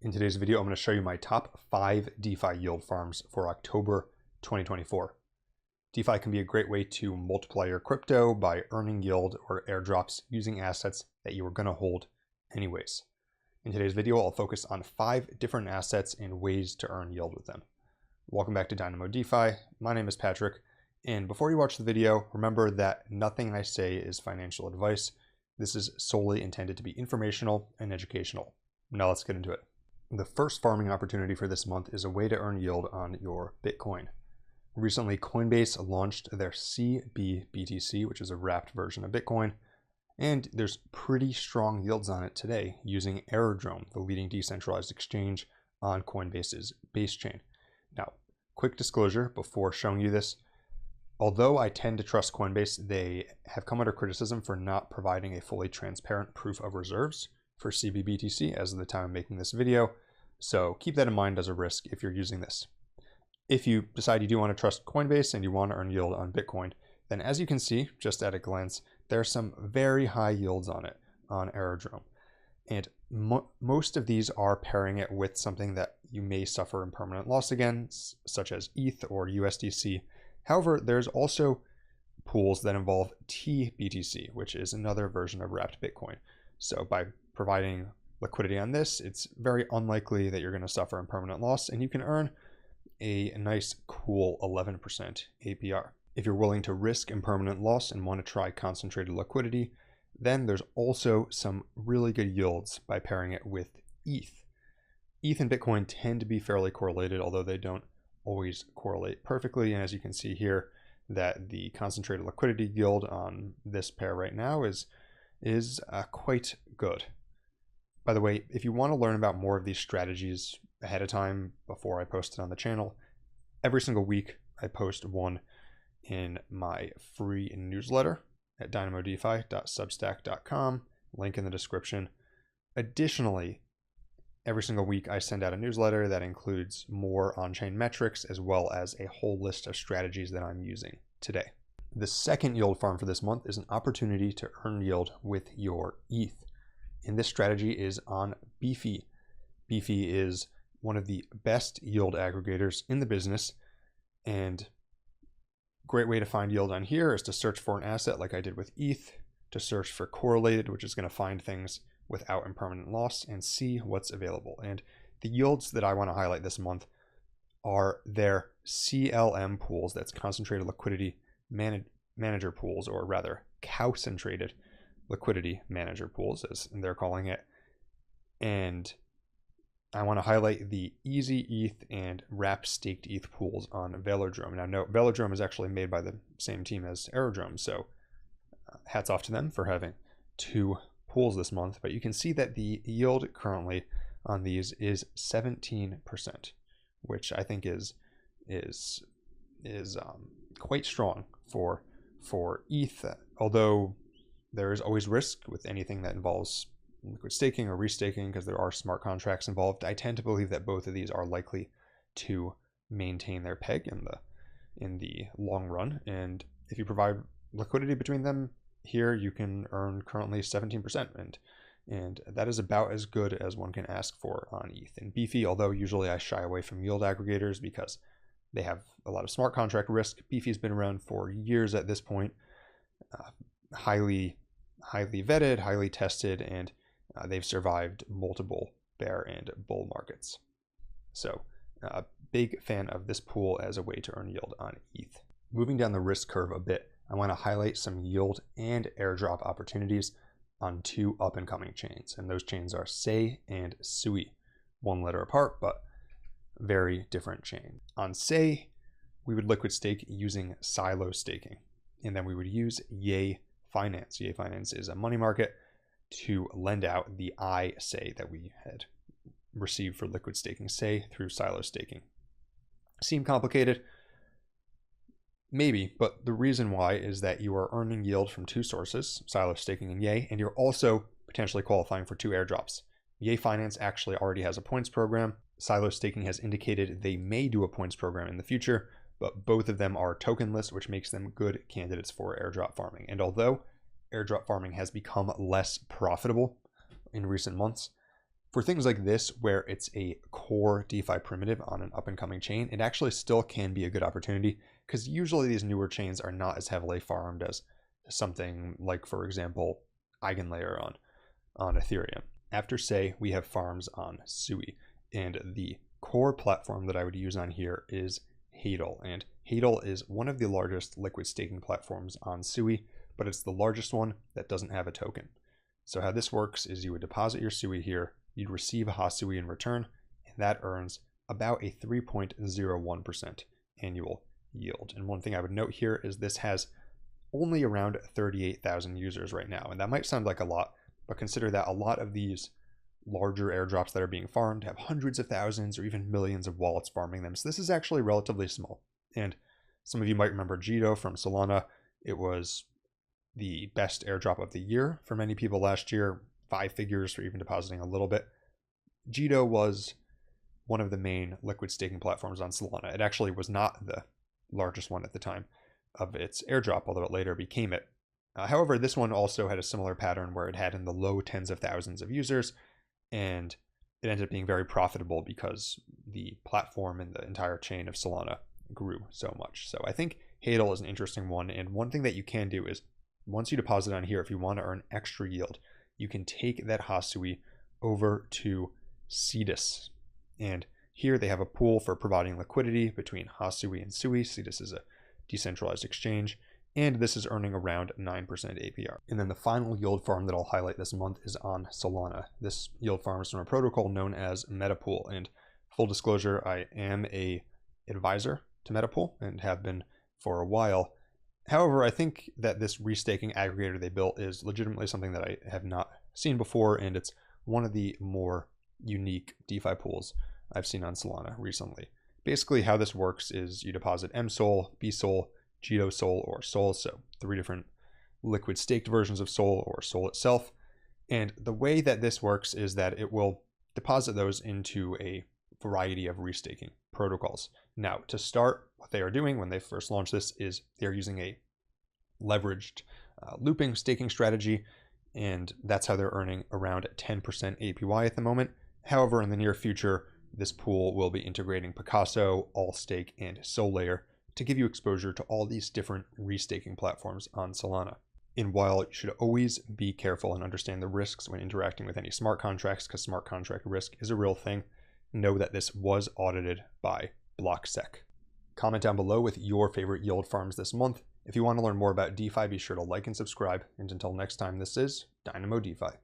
In today's video, I'm going to show you my top 5 DeFi yield farms for October 2024. DeFi can be a great way to multiply your crypto by earning yield or airdrops using assets that you were going to hold anyways. In today's video, I'll focus on 5 different assets and ways to earn yield with them. Welcome back to Dynamo DeFi. My name is Patrick, and before you watch the video, remember that nothing I say is financial advice. This is solely intended to be informational and educational. Now let's get into it. The first farming opportunity for this month is a way to earn yield on your Bitcoin. Recently, Coinbase launched their CBBTC, which is a wrapped version of Bitcoin, and there's pretty strong yields on it today using Airdrops, the leading decentralized exchange on Coinbase's base chain. Now, quick disclosure before showing you this, although I tend to trust Coinbase, they have come under criticism for not providing a fully transparent proof of reserves for CBBTC as of the time of making this video. So keep that in mind as a risk if you're using this. If you decide you do want to trust Coinbase and you want to earn yield on Bitcoin, then as you can see, just at a glance, there are some very high yields on it on Airdrops. And most of these are pairing it with something that you may suffer impermanent loss against, such as ETH or USDC. However, there's also pools that involve TBTC, which is another version of wrapped Bitcoin. So by providing liquidity on this, it's very unlikely that you're going to suffer impermanent loss, and you can earn a nice, cool 11% APR. If you're willing to risk impermanent loss and want to try concentrated liquidity, then there's also some really good yields by pairing it with ETH. ETH and Bitcoin tend to be fairly correlated, although they don't always correlate perfectly. And as you can see here, that the concentrated liquidity yield on this pair right now is quite good. By the way, if you want to learn about more of these strategies ahead of time before I post it on the channel, every single week I post one in my free newsletter at dynamodefi.substack.com, link in the description. Additionally, every single week I send out a newsletter that includes more on-chain metrics as well as a whole list of strategies that I'm using today. The second yield farm for this month is an opportunity to earn yield with your ETH. And this strategy is on Beefy. Beefy is one of the best yield aggregators in the business, and great way to find yield on here is to search for an asset like I did with ETH, to search for correlated, which is going to find things without impermanent loss and see what's available. And the yields that I want to highlight this month are their CLM pools, that's concentrated liquidity manager pools, or rather concentrated liquidity manager pools, as they're calling it. And I want to highlight the Easy ETH and Wrap Staked ETH pools on Velodrome. Now, note, Velodrome is actually made by the same team as Airdrops, so hats off to them for having 2 pools this month. But you can see that the yield currently on these is 17%, which I think is quite strong for ETH, although there is always risk with anything that involves liquid staking or restaking because there are smart contracts involved. I tend to believe that both of these are likely to maintain their peg in the long run. And if you provide liquidity between them, here you can earn currently 17%. And that is about as good as one can ask for on ETH. And Beefy, although usually I shy away from yield aggregators because they have a lot of smart contract risk, Beefy's been around for years at this point, highly vetted, highly tested, and they've survived multiple bear and bull markets. So a big fan of this pool as a way to earn yield on ETH. Moving down the risk curve a bit, I want to highlight some yield and airdrop opportunities on 2 up-and-coming chains, and those chains are Sei and Sui, 1 letter apart, but very different chain. On Sei, we would liquid stake using silo staking, and then we would use Yay Finance. Yay Finance is a money market to lend out the Sei that we had received for liquid staking Sei through silo staking. Seem complicated? Maybe, but the reason why is that you are earning yield from 2 sources, silo staking and Yay, and you're also potentially qualifying for 2 airdrops. Yay Finance actually already has a points program. Silo staking has indicated they may do a points program in the future, but both of them are tokenless, which makes them good candidates for airdrop farming. And although airdrop farming has become less profitable in recent months, For things like this, where it's a core DeFi primitive on an up and coming chain, it actually still can be a good opportunity because usually these newer chains are not as heavily farmed as something like, for example, Eigenlayer on Ethereum. After Say, we have farms on Sui, and the core platform that I would use on here is Hadel, and Hadel is one of the largest liquid staking platforms on Sui, but it's the largest one that doesn't have a token. So how this works is you would deposit your Sui here, you'd receive a Hasui in return, and that earns about a 3.01% annual yield. And one thing I would note here is this has only around 38,000 users right now. And that might sound like a lot, but consider that a lot of these larger airdrops that are being farmed have hundreds of thousands or even millions of wallets farming them. So this is actually relatively small. And some of you might remember Jito from Solana. It was the best airdrop of the year for many people last year, 5 figures for even depositing a little bit. Jito was one of the main liquid staking platforms on Solana. It actually was not the largest one at the time of its airdrop, although it later became it. However, this one also had a similar pattern where it had in the low tens of thousands of users, and it ended up being very profitable because the platform and the entire chain of Solana grew so much. So I think Hadel is an interesting one, and one thing that you can do is once you deposit on here, if you want to earn extra yield, you can take that Hasui over to Cetus. And here they have a pool for providing liquidity between Hasui and Sui. Cetus is a decentralized exchange, and this is earning around 9% APR. And then the final yield farm that I'll highlight this month is on Solana. This yield farm is from a protocol known as Metapool. And full disclosure, I am a advisor to Metapool and have been for a while. However, I think that this restaking aggregator they built is legitimately something that I have not seen before, and it's one of the more unique DeFi pools I've seen on Solana recently. Basically, how this works is you deposit MSOL, BSOL, Jito Sol, or Sol, so 3 different liquid staked versions of Sol or Sol itself. And the way that this works is that it will deposit those into a variety of restaking protocols. Now, to start, what they are doing when they first launch this is they're using a leveraged looping staking strategy, and that's how they're earning around 10% APY at the moment. However, in the near future, this pool will be integrating Picasso, Allstake, and SolLayer to give you exposure to all these different restaking platforms on Solana. And while you should always be careful and understand the risks when interacting with any smart contracts, because smart contract risk is a real thing, know that this was audited by BlockSec. Comment down below with your favorite yield farms this month. If you want to learn more about DeFi, be sure to like and subscribe. And until next time, this is Dynamo DeFi.